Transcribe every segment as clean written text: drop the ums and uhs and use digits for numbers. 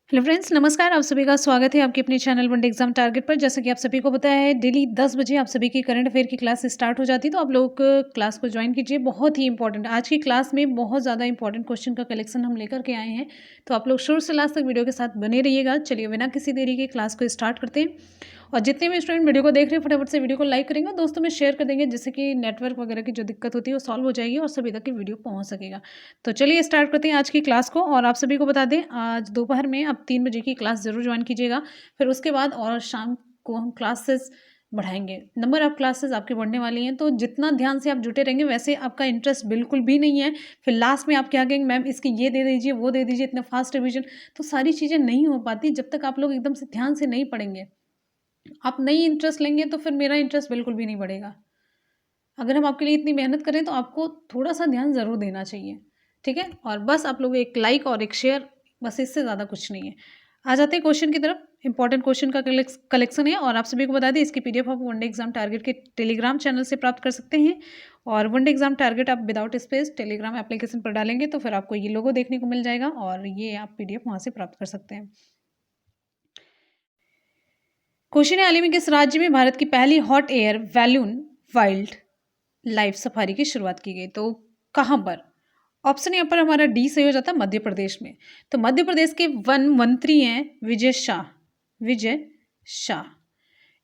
Hello friends, नमस्कार। आप सभी का स्वागत है आपके अपने चैनल वनडे एग्जाम टारगेट पर। जैसा कि आप सभी को पता है, डेली 10 बजे आप सभी की करंट अफेयर की क्लास स्टार्ट हो जाती है, तो आप लोग क्लास को ज्वाइन कीजिए। बहुत ही इंपॉर्टेंट आज की क्लास में बहुत ज़्यादा इंपॉर्टेंट क्वेश्चन का कलेक्शन हम लेकर के आए हैं, तो आप लोग शुरू से लास्ट तक वीडियो के साथ बने रहिएगा। चलिए बिना किसी देरी के क्लास को स्टार्ट करते हैं। और जितने भी स्टूडेंट वीडियो को देख रहे हैं, फटाफट से वीडियो को लाइक करेंगे और दोस्तों में शेयर कर देंगे, जिससे कि नेटवर्क वगैरह की जो दिक्कत होती है वो सॉल्व हो जाएगी और सभी तक की वीडियो पहुंच सकेगा। तो चलिए स्टार्ट करते हैं आज की क्लास को। और आप सभी को बता दें, आज दोपहर में आप 3 बजे की क्लास ज़रूर ज्वाइन कीजिएगा। फिर उसके बाद और शाम को हम क्लासेस बढ़ाएंगे। नंबर ऑफ क्लासेस आपकी बढ़ने वाली हैं, तो जितना ध्यान से आप जुटे रहेंगे, वैसे आपका इंटरेस्ट बिल्कुल भी नहीं है। फिर लास्ट में आप क्या कहेंगे, मैम इसकी ये दे दीजिए, वो दे दीजिए, इतना फास्ट रिविजन। तो सारी चीज़ें नहीं हो पाती जब तक आप लोग एकदम से ध्यान से नहीं पढ़ेंगे। आप नहीं इंटरेस्ट लेंगे तो फिर मेरा इंटरेस्ट बिल्कुल भी नहीं बढ़ेगा। अगर हम आपके लिए इतनी मेहनत करें तो आपको थोड़ा सा ध्यान ज़रूर देना चाहिए, ठीक है। और बस आप लोग एक लाइक और एक शेयर, बस इससे ज़्यादा कुछ नहीं है। आ जाते हैं क्वेश्चन की तरफ। इंपॉर्टेंट क्वेश्चन का कलेक्शन है और आप सभी को बता दें, इसकी पीडीएफ आप वनडे एग्जाम टारगेट के टेलीग्राम चैनल से प्राप्त कर सकते हैं। और वनडे एग्जाम टारगेट आप विदाउट स्पेस टेलीग्राम एप्लीकेशन पर डालेंगे तो फिर आपको ये लोगो देखने को मिल जाएगा और ये आप पीडीएफ वहाँ से प्राप्त कर सकते हैं। क्वेश्चन है, हाल ही में किस राज्य में भारत की पहली hot air balloon wild life safari की शुरुआत की गई? तो कहाँ पर? ऑप्शन यहाँ पर हमारा डी सही हो जाता है, मध्य प्रदेश में। तो मध्य प्रदेश के वन मंत्री हैं विजय शाह। विजय शाह,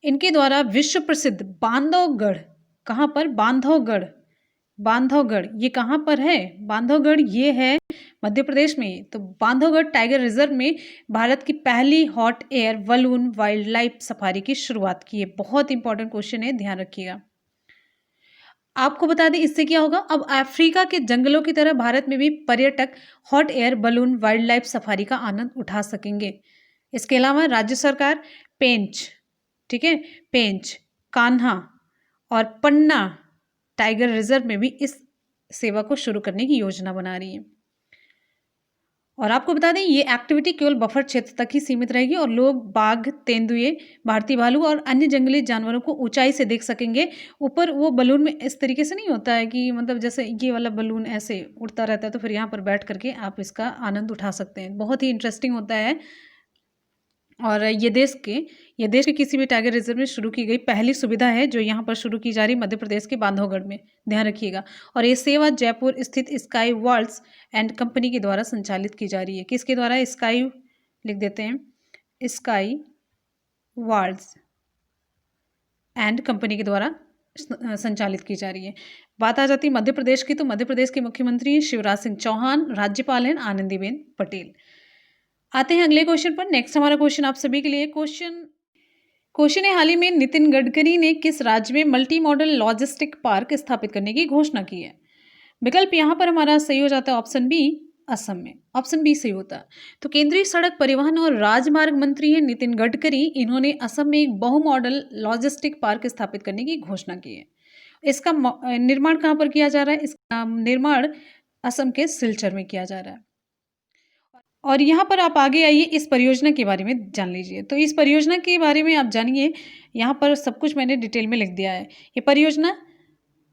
इनके द्वारा विश्व प्रसिद्ध बांधवगढ़, कहाँ पर? बांधवगढ़। बांधवगढ़ ये कहाँ पर है? बांधवगढ़ ये है मध्य प्रदेश में। तो बांधवगढ़ टाइगर रिजर्व में भारत की पहली hot air balloon wild life safari की शुरुआत की है। बहुत इंपॉर्टेंट क्वेश्चन है, ध्यान रखिएगा। आपको बता दें इससे क्या होगा, अब अफ्रीका के जंगलों की तरह भारत में भी पर्यटक hot air balloon wild life safari का आनंद उठा सकेंगे। इसके अलावा राज्य सरकार पेंच, ठीक है, पेंच, कान्हा और पन्ना टाइगर रिजर्व में भी इस सेवा को शुरू करने की योजना बना रही है। और आपको बता दें, ये एक्टिविटी केवल बफर क्षेत्र तक ही सीमित रहेगी और लोग बाघ, तेंदुए, भारतीय भालू और अन्य जंगली जानवरों को ऊंचाई से देख सकेंगे। ऊपर वो बलून में इस तरीके से नहीं होता है कि मतलब जैसे ये वाला बलून ऐसे उड़ता रहता है, तो फिर यहाँ पर बैठ करके आप इसका आनंद उठा सकते हैं। बहुत ही इंटरेस्टिंग होता है। और ये देश के किसी भी टाइगर रिजर्व में शुरू की गई पहली सुविधा है, जो यहाँ पर शुरू की जा रही मध्य प्रदेश के बांधवगढ़ में, ध्यान रखिएगा। और ये सेवा जयपुर स्थित स्काई वर्ल्ड्स एंड कंपनी के द्वारा संचालित की जा रही है। किसके द्वारा? स्काई लिख देते हैं, स्काई वर्ल्ड्स एंड कंपनी के द्वारा संचालित की जा रही है। बात आ जाती है मध्य प्रदेश की, तो मध्य प्रदेश के मुख्यमंत्री शिवराज सिंह चौहान, राज्यपाल हैं आनंदीबेन पटेल। आते हैं अगले क्वेश्चन पर। नेक्स्ट हमारा क्वेश्चन आप सभी के लिए क्वेश्चन है, हाल ही में नितिन गडकरी ने किस राज्य में मल्टी मॉडल लॉजिस्टिक पार्क स्थापित करने की घोषणा की है? विकल्प यहाँ पर हमारा सही हो जाता है ऑप्शन बी, असम में। ऑप्शन बी सही होता है। तो केंद्रीय सड़क परिवहन और राजमार्ग मंत्री है नितिन गडकरी, इन्होंने असम में एक बहु मॉडल लॉजिस्टिक पार्क स्थापित करने की घोषणा की है। इसका निर्माण कहाँ पर किया जा रहा है? इसका निर्माण असम के सिलचर में किया जा रहा है। और यहाँ पर आप आगे आइए, इस परियोजना के बारे में जान लीजिए। तो इस परियोजना के बारे में आप जानिए, यहाँ पर सब कुछ मैंने डिटेल में लिख दिया है। ये परियोजना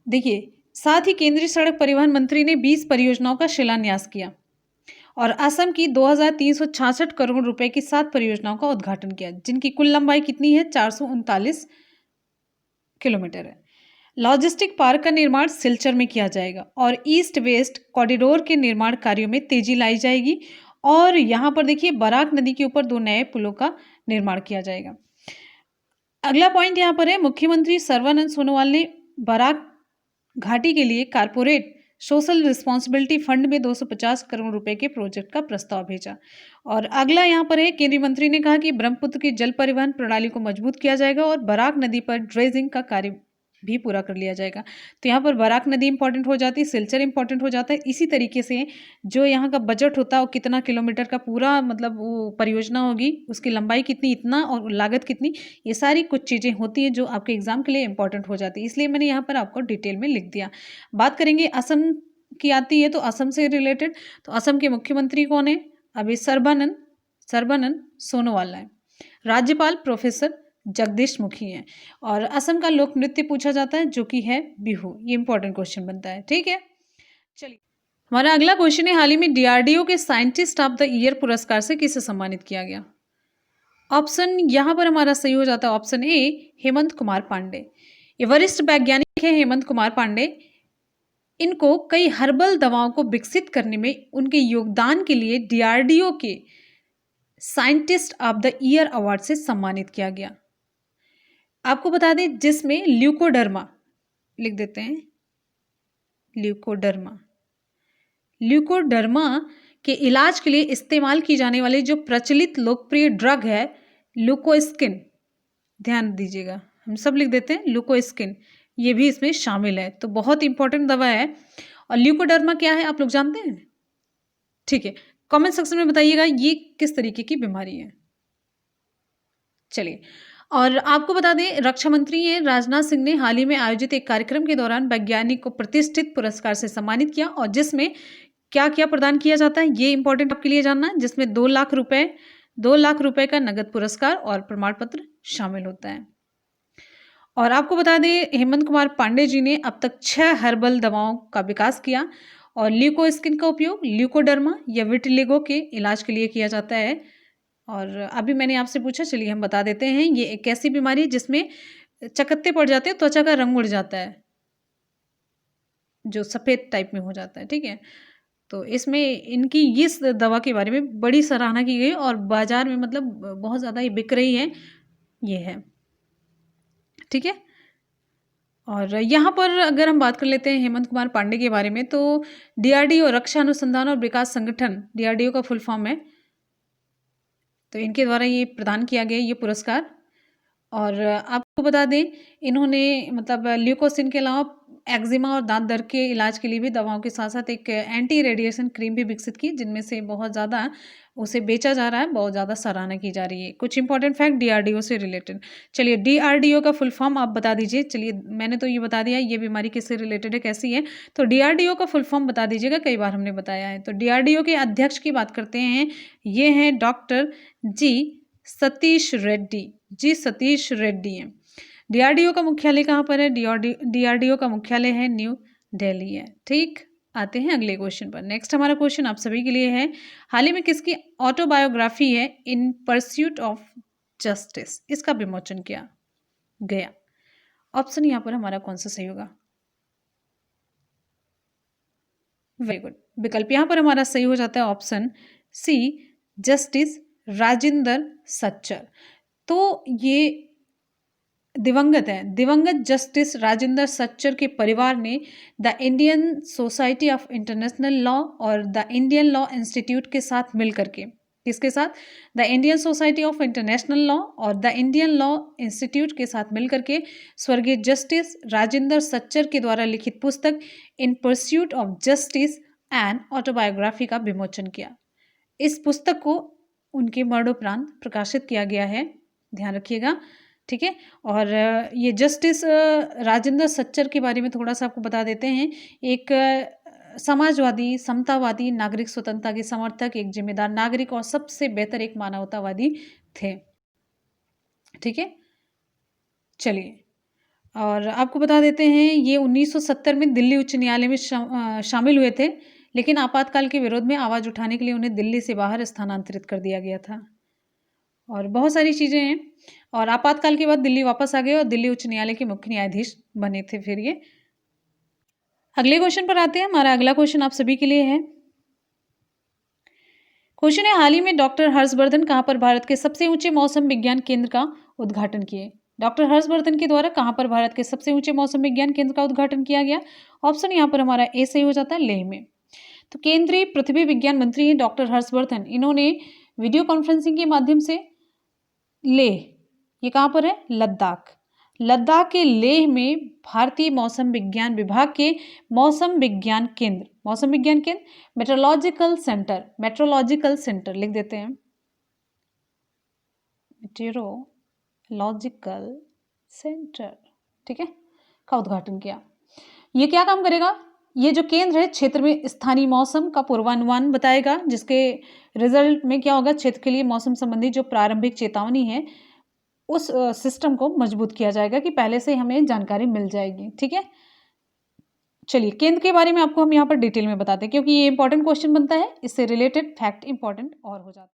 देखिए, साथ ही केंद्रीय सड़क परिवहन मंत्री ने 20 परियोजनाओं का शिलान्यास किया और असम की 2366 करोड़ रुपए की 7 परियोजनाओं का उद्घाटन किया, जिनकी कुल लंबाई कितनी है? 439 किलोमीटर है। लॉजिस्टिक पार्क का निर्माण सिलचर में किया जाएगा और ईस्ट वेस्ट कॉरिडोर के निर्माण कार्यों में तेजी लाई जाएगी। और यहाँ पर देखिए, बराक नदी के ऊपर 2 नए पुलों का निर्माण किया जाएगा। अगला पॉइंट यहाँ पर है, मुख्यमंत्री सर्बानंद सोनोवाल ने बराक घाटी के लिए कारपोरेट सोशल रिस्पॉन्सिबिलिटी फंड में 250 करोड़ रुपए के प्रोजेक्ट का प्रस्ताव भेजा। और अगला यहाँ पर है, केंद्रीय मंत्री ने कहा कि ब्रह्मपुत्र की जल परिवहन प्रणाली को मजबूत किया जाएगा और बराक नदी पर ड्रेजिंग का कार्य भी पूरा कर लिया जाएगा। तो यहाँ पर बराक नदी इंपॉर्टेंट हो जाती है, सिलचर इंपॉर्टेंट हो जाता है। इसी तरीके से जो यहाँ का बजट होता है, वो कितना किलोमीटर का पूरा मतलब वो परियोजना होगी, उसकी लंबाई कितनी, इतना, और लागत कितनी, ये सारी कुछ चीज़ें होती हैं जो आपके एग्जाम के लिए इंपॉर्टेंट हो जाती है। इसलिए मैंने यहाँ पर आपको डिटेल में लिख दिया। बात करेंगे असम की आती है, तो असम से रिलेटेड, तो असम के मुख्यमंत्री कौन है? अभी सर्बानंद सोनोवाल है। राज्यपाल प्रोफेसर जगदीश मुखी हैं। और असम का लोक नृत्य पूछा जाता है, जो कि है बिहू। ये इंपॉर्टेंट क्वेश्चन बनता है, ठीक है। चलिए हमारा अगला क्वेश्चन है, हाल ही में डीआरडीओ के साइंटिस्ट ऑफ द ईयर पुरस्कार से किसे सम्मानित किया गया? ऑप्शन यहाँ पर हमारा सही हो जाता है ऑप्शन ए, हेमंत कुमार पांडे। ये वरिष्ठ वैज्ञानिक है हेमंत कुमार पांडे। इनको कई हर्बल दवाओं को विकसित करने में उनके योगदान के लिए डीआरडीओ के scientist of the year award से सम्मानित किया गया। आपको बता दें, जिसमें ल्यूकोडर्मा, लिख देते हैं ल्यूकोडर्मा, ल्यूकोडर्मा के इलाज के लिए इस्तेमाल की जाने वाली जो प्रचलित लोकप्रिय ड्रग है ल्यूकोस्किन, ध्यान दीजिएगा, हम सब लिख देते हैं ल्यूकोस्किन, ये भी इसमें शामिल है। तो बहुत इंपॉर्टेंट दवा है। और ल्यूकोडर्मा क्या है आप लोग जानते हैं? ठीक है, कमेंट सेक्शन में बताइएगा ये किस तरीके की बीमारी है। चलिए, और आपको बता दें, रक्षा मंत्री राजनाथ सिंह ने हाल ही में आयोजित एक कार्यक्रम के दौरान वैज्ञानिक को प्रतिष्ठित पुरस्कार से सम्मानित किया, और जिसमें क्या क्या प्रदान किया जाता है ये इंपॉर्टेंट आपके लिए जानना है, जिसमें 2 लाख रुपए का नगद पुरस्कार और प्रमाण पत्र शामिल होता है। और आपको बता दें, हेमंत कुमार पांडे जी ने अब तक 6 हर्बल दवाओं का विकास किया, और ल्यूकोस्किन का उपयोग ल्यूकोडर्मा या विटिलिगो के इलाज के लिए किया जाता है। और अभी मैंने आपसे पूछा, चलिए हम बता देते हैं, ये एक ऐसी बीमारी है जिसमें चकत्ते पड़ जाते हैं, त्वचा का रंग उड़ जाता है, जो सफ़ेद टाइप में हो जाता है। ठीक है, तो इसमें इनकी इस दवा के बारे में बड़ी सराहना की गई, और बाजार में मतलब बहुत ज़्यादा ये बिक रही है, ये है। ठीक है, और यहाँ पर अगर हम बात कर लेते हैं हेमंत कुमार पांडे के बारे में, तो डीआरडीओ रक्षा अनुसंधान और विकास संगठन, डीआरडीओ का फुल फॉर्म है, तो इनके द्वारा ये प्रदान किया गया ये पुरस्कार। और आपको बता दें, इन्होंने मतलब ल्यूकोसिन के अलावा एक्जिमा और दांत दर्द के इलाज के लिए भी दवाओं के साथ साथ एक एंटी रेडिएशन क्रीम भी विकसित की, जिनमें से बहुत ज़्यादा उसे बेचा जा रहा है, बहुत ज़्यादा सराहना की जा रही है। कुछ इंपॉर्टेंट फैक्ट डीआरडीओ से रिलेटेड। चलिए, डीआरडीओ का फुल फॉर्म आप बता दीजिए। चलिए, मैंने तो ये बता दिया ये बीमारी किससे रिलेटेड है, कैसी है, तो डीआरडीओ का फुल फॉर्म बता दीजिएगा, कई बार हमने बताया है। तो डीआरडीओ के अध्यक्ष की बात करते हैं, ये हैं डॉक्टर जी सतीश रेड्डी हैं। डीआरडीओ का मुख्यालय कहाँ पर है? डीआरडीओ का मुख्यालय है न्यू दिल्ली है। ठीक, आते हैं अगले क्वेश्चन पर। नेक्स्ट हमारा क्वेश्चन आप सभी के लिए है, हाल ही में किसकी ऑटोबायोग्राफी है इन परस्यूट ऑफ जस्टिस, इसका विमोचन किया गया? ऑप्शन यहाँ पर हमारा कौन सा सही होगा? वेरी गुड, विकल्प यहाँ पर हमारा सही हो जाता है option C, justice Rajendra Sachar. तो ये दिवंगत है, दिवंगत जस्टिस राजेंद्र सच्चर के परिवार ने the Indian society of international law और द इंडियन लॉ इंस्टीट्यूट के साथ मिलकर के, किसके साथ? The Indian society of international law और द इंडियन लॉ इंस्टीट्यूट के साथ मिलकर के स्वर्गीय जस्टिस राजेंद्र सच्चर के द्वारा लिखित पुस्तक in pursuit of justice and autobiography का विमोचन किया। इस पुस्तक को उनके मरणोपरांत प्रकाशित किया गया है, ध्यान रखिएगा। ठीक है, और ये जस्टिस राजेंद्र सच्चर के बारे में थोड़ा सा आपको बता देते हैं। एक समाजवादी, समतावादी, नागरिक स्वतंत्रता के समर्थक, एक जिम्मेदार नागरिक और सबसे बेहतर एक मानवतावादी थे। ठीक है, चलिए, और आपको बता देते हैं, ये 1970 में दिल्ली उच्च न्यायालय में शामिल हुए थे, लेकिन आपातकाल के विरोध में आवाज़ उठाने के लिए उन्हें दिल्ली से बाहर स्थानांतरित कर दिया गया था। और बहुत सारी चीज़ें हैं, और आपातकाल के बाद दिल्ली वापस आ गए और दिल्ली उच्च न्यायालय के मुख्य न्यायाधीश बने थे फिर ये। अगले क्वेश्चन पर आते हैं। हमारा अगला क्वेश्चन आप सभी के लिए है। क्वेश्चन है, हाल ही में डॉक्टर हर्षवर्धन कहाँ पर भारत के सबसे ऊंचे मौसम विज्ञान केंद्र का उद्घाटन किए? डॉक्टर हर्षवर्धन के द्वारा कहाँ पर भारत के सबसे ऊंचे मौसम विज्ञान केंद्र का उद्घाटन किया गया? ऑप्शन यहाँ पर हमारा ए सही हो जाता है, लेह में। तो केंद्रीय पृथ्वी विज्ञान मंत्री हैं डॉक्टर हर्षवर्धन, इन्होंने वीडियो कॉन्फ्रेंसिंग के माध्यम से लेह, ये कहाँ पर है? लद्दाख के लेह में भारतीय मौसम विज्ञान विभाग के मौसम विज्ञान केंद्र मेट्रोलॉजिकल सेंटर लिख देते हैं, मेट्रोलॉजिकल सेंटर, ठीक है, का उद्घाटन किया। ये क्या काम करेगा? ये जो केंद्र है क्षेत्र में स्थानीय मौसम का पूर्वानुमान बताएगा, जिसके रिजल्ट में क्या होगा, क्षेत्र के लिए मौसम संबंधी जो प्रारंभिक चेतावनी है उस सिस्टम को मजबूत किया जाएगा कि पहले से हमें जानकारी मिल जाएगी। ठीक है, चलिए केंद्र के बारे में आपको हम यहाँ पर डिटेल में बताते हैं, क्योंकि ये इंपॉर्टेंट क्वेश्चन बनता है, इससे रिलेटेड फैक्ट इंपॉर्टेंट और हो जाता है।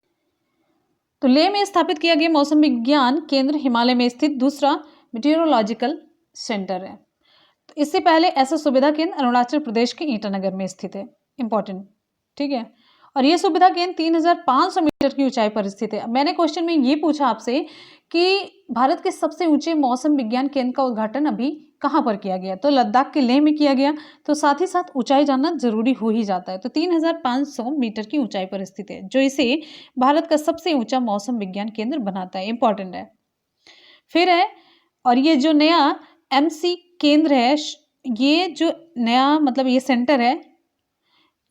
तो लेह में स्थापित किया गया मौसम विज्ञान केंद्र हिमालय में स्थित दूसरा मीटेरोलॉजिकल सेंटर है। तो इससे पहले ऐसा सुविधा केंद्र अरुणाचल प्रदेश के ईटानगर में स्थित है। इंपॉर्टेंट, ठीक है। और ये सुविधा केंद्र 3500 मीटर की ऊंचाई पर स्थित है। अब मैंने क्वेश्चन में ये पूछा आपसे कि भारत के सबसे ऊंचे मौसम विज्ञान केंद्र का उद्घाटन अभी कहाँ पर किया गया, तो लद्दाख के लेह में किया गया। तो साथ ही साथ ऊंचाई जानना जरूरी हो ही जाता है। तो 3500 मीटर की ऊंचाई पर स्थित है, जो इसे भारत का सबसे ऊंचा मौसम विज्ञान केंद्र बनाता है। इंपॉर्टेंट है। फिर है, और ये जो नया MC केंद्र है, ये जो नया मतलब ये सेंटर है,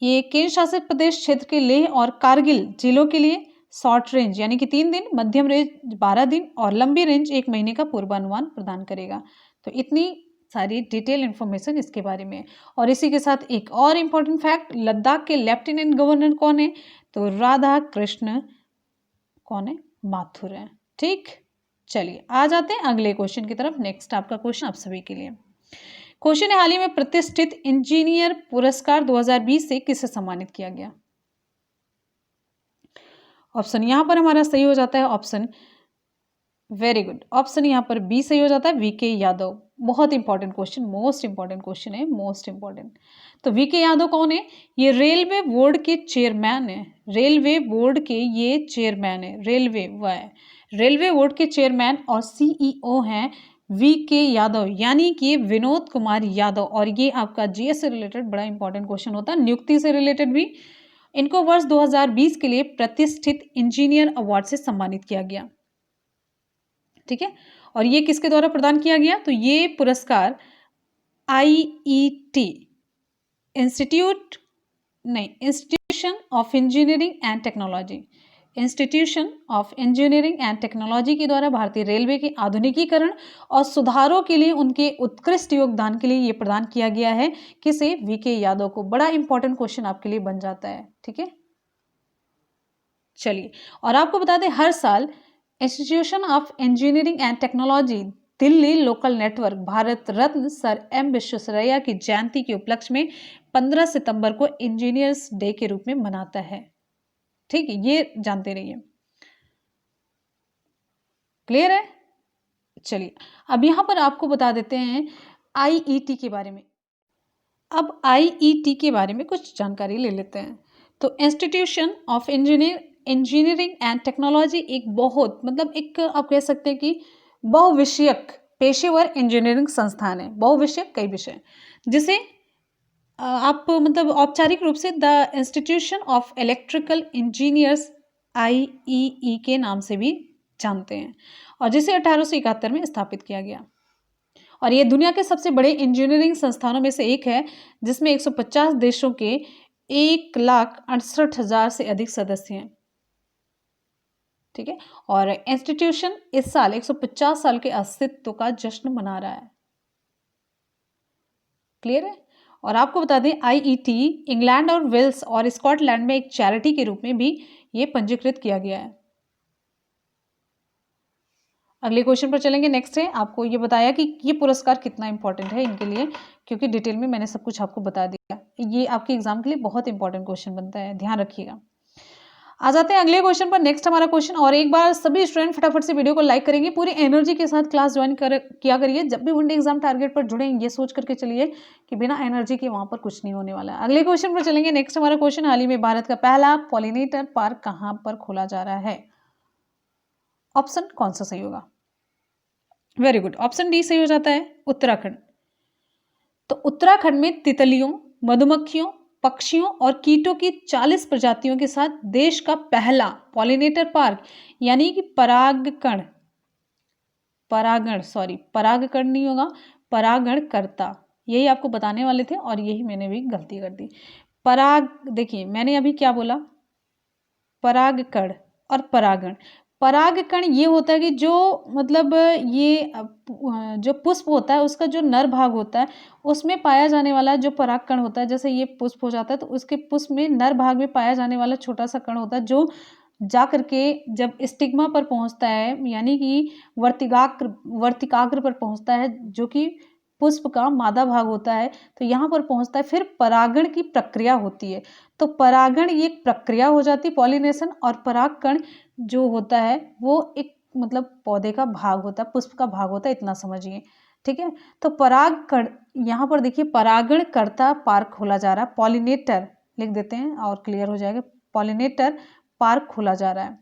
ये केंद्र शासित प्रदेश क्षेत्र के लेह और कारगिल जिलों के लिए शॉर्ट रेंज यानी कि 3 दिन, मध्यम रेंज 12 दिन और लंबी रेंज 1 महीने का पूर्वानुमान प्रदान करेगा। तो इतनी सारी डिटेल इन्फॉर्मेशन इसके बारे में। और इसी के साथ एक और इम्पोर्टेंट फैक्ट, लद्दाख के लेफ्टिनेंट गवर्नर कौन है, तो राधा कृष्ण कौन है, माथुर है। ठीक, चलिए आ जाते हैं अगले क्वेश्चन की तरफ। नेक्स्ट आपका क्वेश्चन आप सभी के लिए क्वेश्चन है, हाल ही में प्रतिष्ठित इंजीनियर पुरस्कार 2020 से किसे सम्मानित किया गया। ऑप्शन यहां पर हमारा सही हो जाता है, ऑप्शन वेरी गुड, ऑप्शन यहां पर बी सही हो जाता है, VK यादव। बहुत important question, most important question है, मोस्ट इंपॉर्टेंट। तो VK यादव कौन है, ये रेलवे बोर्ड के चेयरमैन है। रेलवे बोर्ड के ये चेयरमैन है, रेलवे बोर्ड के चेयरमैन और CEO हैं VK यादव, यानी कि विनोद कुमार यादव। और ये आपका GS से रिलेटेड बड़ा इंपॉर्टेंट क्वेश्चन होता है, नियुक्ति से रिलेटेड भी। इनको वर्ष 2020 के लिए प्रतिष्ठित इंजीनियर अवार्ड से सम्मानित किया गया। ठीक है, और ये किसके द्वारा प्रदान किया गया, तो ये पुरस्कार IET institution of engineering and technology के द्वारा भारतीय रेलवे के आधुनिकीकरण और सुधारों के लिए उनके उत्कृष्ट योगदान के लिए ये प्रदान किया गया है। किसे, VK यादव को। बड़ा इंपॉर्टेंट क्वेश्चन आपके लिए बन जाता है। ठीक है, चलिए, और आपको बता दें हर साल institution of engineering and technology Delhi local network Bharat Ratna sir M Visvesvaraya की जयंती के उपलक्ष्य में 15 सितंबर को इंजीनियर्स डे के रूप में मनाता है। ठीक है, ये जानते रहिए। क्लियर है, चलिए अब यहां पर आपको बता देते हैं IET के बारे में। अब IET के बारे में कुछ जानकारी ले लेते हैं। तो institution of engineering and technology एक बहुत मतलब एक आप कह सकते हैं कि बहुविषयक पेशेवर इंजीनियरिंग संस्थान है। बहुविषयक, कई विषय, जिसे आप मतलब औपचारिक रूप से the institution of electrical engineers IEE के नाम से भी जानते हैं, और जिसे 1871 में स्थापित किया गया। और ये दुनिया के सबसे बड़े इंजीनियरिंग संस्थानों में से एक है, जिसमें 150 देशों के 1,68,000 से अधिक सदस्य हैं। ठीक है, और इंस्टीट्यूशन इस साल 150 साल के अस्तित्व का जश्न मना रहा है। क्लियर है, और आपको बता दें IET इंग्लैंड और वेल्स और स्कॉटलैंड में एक चैरिटी के रूप में भी ये पंजीकृत किया गया है। अगले क्वेश्चन पर चलेंगे। नेक्स्ट है, आपको ये बताया कि ये पुरस्कार कितना इंपॉर्टेंट है इनके लिए, क्योंकि डिटेल में मैंने सब कुछ आपको बता दिया। ये आपके एग्जाम के लिए बहुत इंपॉर्टेंट क्वेश्चन बनता है, ध्यान रखिएगा। आ जाते हैं अगले क्वेश्चन पर। नेक्स्ट हमारा क्वेश्चन, और एक बार सभी स्टूडेंट फटाफट से वीडियो को लाइक करेंगे, पूरी एनर्जी के साथ क्लास ज्वाइन किया करिए। जब भी वनडे एग्जाम टारगेट पर जुड़े ये सोच करके चलिए कि बिना एनर्जी के वहां पर कुछ नहीं होने वाला है। अगले क्वेश्चन पर चलेंगे। नेक्स्ट हमारा क्वेश्चन, हाल ही में भारत का पहला पॉलिनेटर पार्क कहां पर खोला जा रहा है। ऑप्शन कौन सा सही होगा, वेरी गुड, ऑप्शन डी सही हो जाता है, उत्तराखंड। तो उत्तराखंड में तितलियों, मधुमक्खियों, पक्षियों और कीटों की 40 प्रजातियों के साथ देश का पहला पॉलिनेटर पार्क यानी कि परागण नहीं होगा, परागणकर्ता, यही आपको बताने वाले थे और यही मैंने भी गलती कर दी। देखिए मैंने अभी क्या बोला, परागकण और परागण। परागकण ये होता है कि जो मतलब ये जो पुष्प होता है उसका जो नर भाग होता है उसमें पाया जाने वाला जो परागकण होता है, जैसे ये पुष्प हो जाता है तो उसके पुष्प में नर भाग में पाया जाने वाला छोटा सा कण होता है, जो जा करके जब स्टिग्मा पर पहुंचता है यानी कि वर्तिकाग्र पर पहुंचता है, जो कि पुष्प का मादा भाग होता है तो यहाँ पर पहुँचता है, फिर परागण की प्रक्रिया होती है। तो परागण ये एक प्रक्रिया हो जाती है पॉलिनेशन, और परागकण जो होता है वो एक मतलब पौधे का भाग होता है, पुष्प का भाग होता है, इतना समझिए। ठीक है, तो परागकण यहाँ पर देखिए परागण कर्ता पार्क खोला जा रहा है, पॉलिनेटर लिख देते हैं और क्लियर हो जाएगा। पॉलिनेटर पार्क खोला जा रहा है,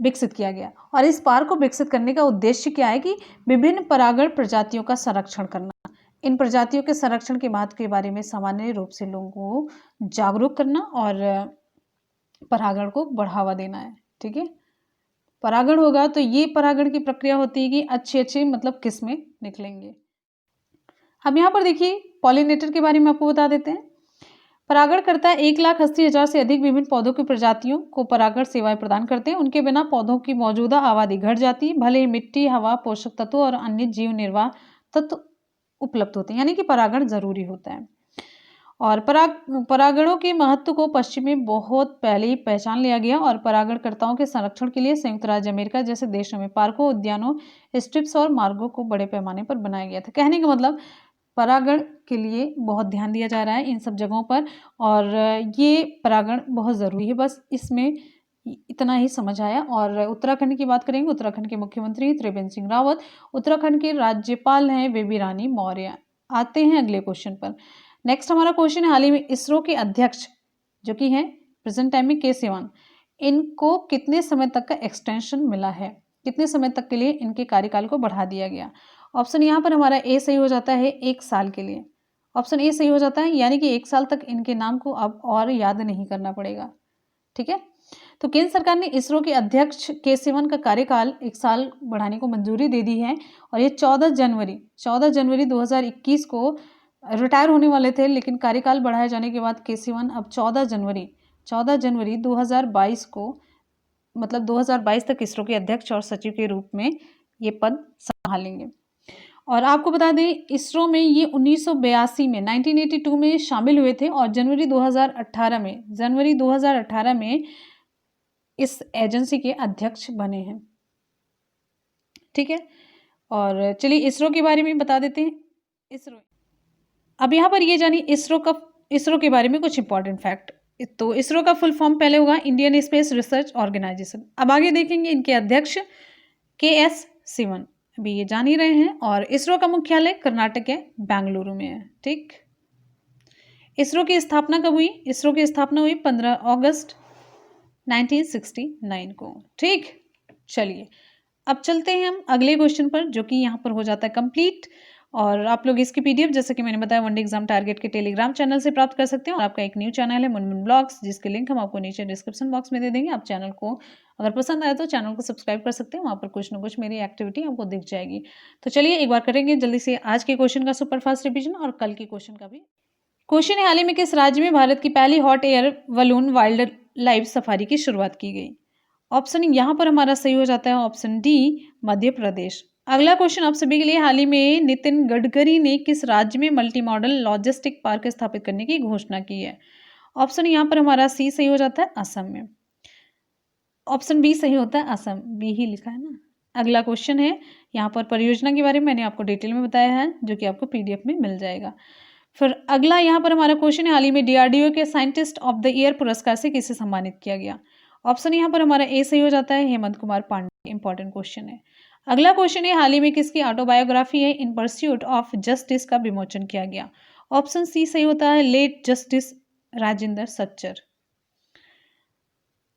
विकसित किया गया। और इस पार्क को विकसित करने का उद्देश्य क्या है कि विभिन्न परागण प्रजातियों का संरक्षण करना, इन प्रजातियों के संरक्षण के महत्व के बारे में सामान्य रूप से लोगों को जागरूक करना और परागण को बढ़ावा देना है। ठीक है, परागण होगा तो ये परागण की प्रक्रिया होती है कि अच्छे अच्छे मतलब किस्में निकलेंगे। अब यहाँ पर देखिए पॉलिनेटर के बारे में आपको बता देते हैं। परागणकर्ता 1,80,000 से अधिक विभिन्न पौधों की प्रजातियों को परागण सेवाएं प्रदान करते हैं। उनके बिना पौधों की मौजूदा आबादी घट जाती है, भले ही मिट्टी, हवा, पोषक तत्व और अन्य जीव निर्वाह तत्व उपलब्ध होते हैं, यानी कि परागण जरूरी होता है। और परागणों के महत्व को पश्चिम में बहुत पहले ही पहचान लिया गया और परागणकर्ताओं के संरक्षण के लिए संयुक्त राज्य अमेरिका जैसे देशों में पार्कों, उद्यानों, स्ट्रिप्स और मार्गों को बड़े पैमाने पर बनाया गया था। कहने का मतलब परागण के लिए बहुत ध्यान दिया जा रहा है इन सब जगहों पर, और ये परागण बहुत ज़रूरी है। बस इसमें इतना ही समझ आया। और उत्तराखंड की बात करेंगे, उत्तराखंड के मुख्यमंत्री त्रिवेंद्र सिंह रावत, उत्तराखंड के राज्यपाल हैं बेबी रानी मौर्य। आते हैं अगले क्वेश्चन पर। नेक्स्ट हमारा क्वेश्चन है, हाल ही में इसरो के अध्यक्ष जो कि हैं प्रेजेंट टाइम में के सिवन, इनको कितने समय तक का एक्सटेंशन मिला है, कितने समय तक के लिए इनके कार्यकाल को बढ़ा दिया गया। ऑप्शन यहाँ पर हमारा ए सही हो जाता है, 1 साल के लिए। ऑप्शन ए सही हो जाता है, यानी कि 1 साल तक इनके नाम को अब और याद नहीं करना पड़ेगा। ठीक है, तो केंद्र सरकार ने इसरो के अध्यक्ष के सिवन का कार्यकाल 1 साल बढ़ाने को मंजूरी दे दी है। और ये 14 जनवरी 2021 को रिटायर होने वाले थे, लेकिन कार्यकाल बढ़ाए जाने के बाद के सिवन अब 14 जनवरी 2022 को मतलब 2022 तक इसरो के अध्यक्ष और सचिव के रूप में ये पद संभालेंगे। और आपको बता दें इसरो में ये 1982 में 1982 में शामिल हुए थे और जनवरी 2018 में इस एजेंसी के अध्यक्ष बने हैं। ठीक है, और चलिए इसरो के बारे में बता देते हैं। इसरो अब यहाँ पर ये जानिए इसरो के बारे में कुछ इंपॉर्टेंट फैक्ट। तो इसरो का फुल फॉर्म पहले होगा इंडियन स्पेस रिसर्च ऑर्गेनाइजेशन। अब आगे देखेंगे इनके अध्यक्ष के.एस. सिवन, अभी ये जान ही रहे हैं। और इसरो का मुख्यालय कर्नाटक के बेंगलुरु में है। ठीक, इसरो की स्थापना कब हुई? इसरो की स्थापना हुई 15 अगस्त 1969 को। ठीक, चलिए अब चलते हैं हम अगले क्वेश्चन पर, जो कि यहाँ पर हो जाता है कंप्लीट। और आप लोग इसकी पीडीएफ जैसे कि मैंने बताया वनडे एग्जाम टारगेट के टेलीग्राम चैनल से प्राप्त कर सकते हैं। और आपका एक न्यू चैनल है मुनमुन ब्लॉग्स, जिसके लिंक हम आपको नीचे डिस्क्रिप्शन बॉक्स में दे देंगे। आप चैनल को अगर पसंद आया तो चैनल को सब्सक्राइब कर सकते हैं, वहाँ पर कुछ ना कुछ मेरी एक्टिविटी आपको दिख जाएगी। तो चलिए एक बार करेंगे जल्दी से आज के क्वेश्चन का सुपरफास्ट रिविजन और कल के क्वेश्चन का भी। क्वेश्चन है, हाल ही में किस राज्य में भारत की पहली hot air balloon wild life safari की शुरुआत की गई? ऑप्शन यहाँ पर हमारा सही हो जाता है ऑप्शन डी, मध्य प्रदेश। अगला क्वेश्चन आप सभी के लिए, हाल ही में नितिन गडकरी ने किस राज्य में मल्टी मॉडल लॉजिस्टिक पार्क स्थापित करने की घोषणा की है? ऑप्शन यहाँ पर हमारा सी सही हो जाता है, असम में। ऑप्शन बी सही होता है, असम, बी ही लिखा है ना। अगला क्वेश्चन है, यहाँ पर परियोजना के बारे में मैंने आपको डिटेल में बताया है, जो कि आपको पीडीएफ में मिल जाएगा। फिर अगला यहाँ पर हमारा क्वेश्चन है, हाल ही में डीआरडीओ के साइंटिस्ट ऑफ द ईयर पुरस्कार से किसे सम्मानित किया गया? ऑप्शन यहाँ पर हमारा ए सही हो जाता है, हेमंत कुमार पांडे। इंपॉर्टेंट क्वेश्चन है। अगला क्वेश्चन है, हाल ही में किसकी ऑटोबायोग्राफी है इन परस्यूट ऑफ जस्टिस का विमोचन किया गया? ऑप्शन सी सही होता है, लेट जस्टिस राजेंद्र सच्चर।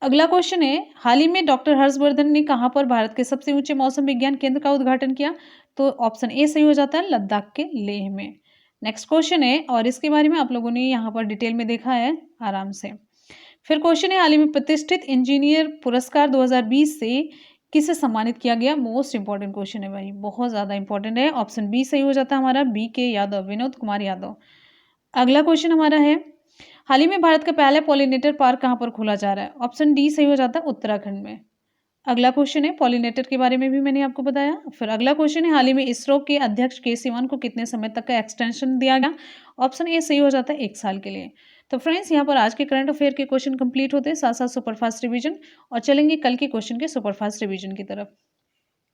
अगला क्वेश्चन है, हाल ही में डॉक्टर हर्षवर्धन ने कहाँ पर भारत के सबसे ऊंचे मौसम विज्ञान केंद्र का उद्घाटन किया? तो ऑप्शन ए सही हो जाता है, लद्दाख के लेह में। नेक्स्ट क्वेश्चन है, और इसके बारे में आप लोगों ने यहाँ पर डिटेल में देखा है आराम से। फिर क्वेश्चन है, हाल ही में प्रतिष्ठित इंजीनियर पुरस्कार 2020 से किसे सम्मानित किया गया? मोस्ट इंपॉर्टेंट क्वेश्चन है भाई, बहुत ज़्यादा इंपॉर्टेंट है। ऑप्शन बी सही हो जाता है हमारा, बी के यादव, विनोद कुमार यादव। अगला क्वेश्चन हमारा है, हाल ही में भारत का पहला पॉलिनेटर पार्क कहाँ पर खोला जा रहा है? ऑप्शन डी सही हो जाता है, उत्तराखंड में। अगला क्वेश्चन है, पॉलिनेटर के बारे में भी मैंने आपको बताया। फिर अगला क्वेश्चन है, हाल ही में इसरो के अध्यक्ष के.सिवन को कितने समय तक का एक्सटेंशन दिया गया? ऑप्शन ए सही हो जाता है, 1 साल के लिए। तो फ्रेंड्स, यहाँ पर आज के करंट अफेयर के क्वेश्चन कंप्लीट होते हैं, साथ साथ सुपरफास्ट रिवीजन, और चलेंगे कल के क्वेश्चन के सुपरफास्ट रिवीजन की तरफ।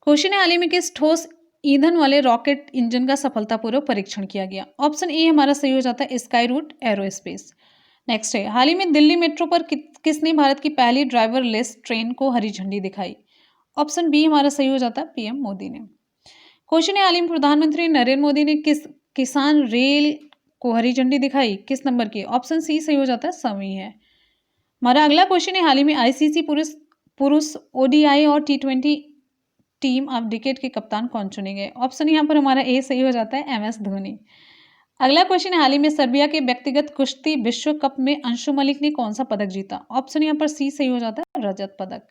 क्वेश्चन है, हाल ही में किस ठोस ईंधन वाले रॉकेट इंजन का सफलतापूर्वक परीक्षण किया गया? ऑप्शन ए हमारा सही हो जाता है स्काई रूट एरोस्पेस। नेक्स्ट है, हाल ही में दिल्ली मेट्रो पर किसने भारत की पहली ड्राइवरलेस ट्रेन को हरी झंडी दिखाई? ऑप्शन बी हमारा सही हो जाता है पीएम मोदी ने। क्वेश्चन है, हाल ही में प्रधानमंत्री नरेंद्र मोदी ने किस किसान रेल को हरी झंडी दिखाई? किस नंबर की? ऑप्शन सी सही हो जाता है 7वीं है। हमारा अगला क्वेश्चन है, हाल ही में आईसीसी पुरुष पुरुष ओडीआई और टी20 टीम ऑफ डिकेड के कप्तान कौन चुने गए? ऑप्शन यहाँ पर हमारा ए सही हो जाता है एमएस धोनी। अगला क्वेश्चन है, हाल ही में सर्बिया के व्यक्तिगत कुश्ती विश्व कप में अंशु मलिक ने कौन सा पदक जीता? ऑप्शन यहाँ पर सी सही हो जाता है रजत पदक।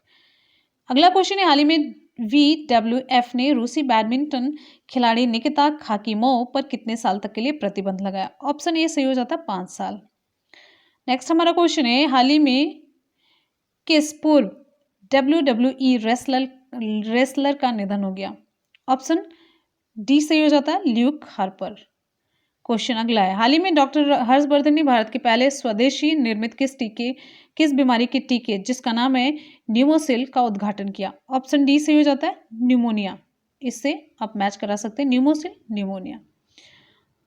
अगला क्वेश्चन है, हाल ही में WWF ने रूसी बैडमिंटन खिलाड़ी निकिता खाकीमोव पर कितने साल तक के लिए प्रतिबंध लगाया? ऑप्शन ए सही हो जाता है 5 साल। नेक्स्ट हमारा क्वेश्चन है, हाल ही में किस पूर्व WWE रेसलर का निधन हो गया? ऑप्शन डी सही हो जाता है ल्यूक हार्पर। क्वेश्चन अगला है, हाल ही में डॉक्टर हर्षवर्धन ने भारत के पहले स्वदेशी निर्मित किस बीमारी के टीके जिसका नाम है न्यूमोसिल का उद्घाटन किया? ऑप्शन डी सही हो जाता है न्यूमोनिया। इससे आप मैच करा सकते हैं न्यूमोसिल न्यूमोनिया।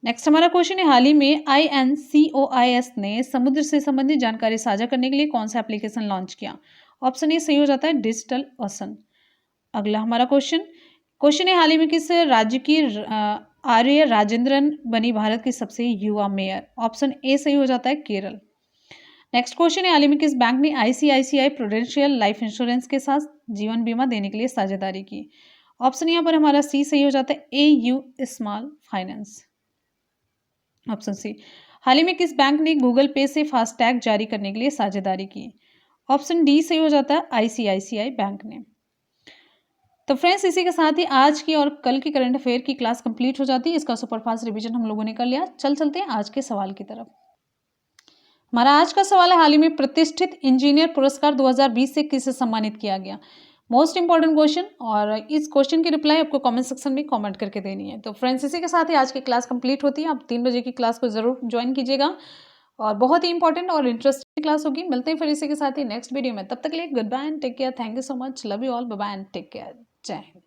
नेक्स्ट हमारा क्वेश्चन है, हाल ही में INCOIS ने समुद्र से संबंधित जानकारी साझा करने के लिए कौन सा एप्लीकेशन लॉन्च किया? ऑप्शन ए सही हो जाता है डिजिटल ओशन। अगला हमारा क्वेश्चन है, हाल ही में किस राज्य की आर्य राजेंद्रन बनी भारत की सबसे युवा मेयर? ऑप्शन ए सही हो जाता है केरल। नेक्स्ट क्वेश्चन है, हाल ही में किस बैंक ने ICICI प्रूडेंशियल लाइफ इंश्योरेंस के साथ जीवन बीमा देने के लिए साझेदारी की? ऑप्शन यहाँ पर हमारा सी सही हो जाता है AU small finance. Option C. हाल ही में किस बैंक ने गूगल पे से फास्टैग जारी करने के लिए साझेदारी की? ऑप्शन डी सही हो जाता है ICICI बैंक ने। तो फ्रेंड्स, इसी के साथ ही आज की और कल की करंट अफेयर की क्लास कंप्लीट हो जाती है। इसका सुपरफास्ट रिवीजन हम लोगों ने कर लिया। चलते हैं आज के सवाल की तरफ। हमारा आज का सवाल है, हाल ही में प्रतिष्ठित इंजीनियर पुरस्कार 2020 से किसे सम्मानित किया गया? मोस्ट इंपॉर्टेंट क्वेश्चन, और इस क्वेश्चन की रिप्लाई आपको कमेंट सेक्शन में कमेंट करके देनी है। तो फ्रेंड्स, इसी के साथ ही आज की क्लास कंप्लीट होती है। आप 3 बजे की क्लास को जरूर ज्वाइन कीजिएगा और बहुत ही इंपॉर्टेंट और इंटरेस्टिंग क्लास होगी। मिलते हैं फिर इसी के साथ ही नेक्स्ट वीडियो में। तब तक के लिए good bye and take care. Thank you so much. Love you all. Bye bye and take care. जय हिंद।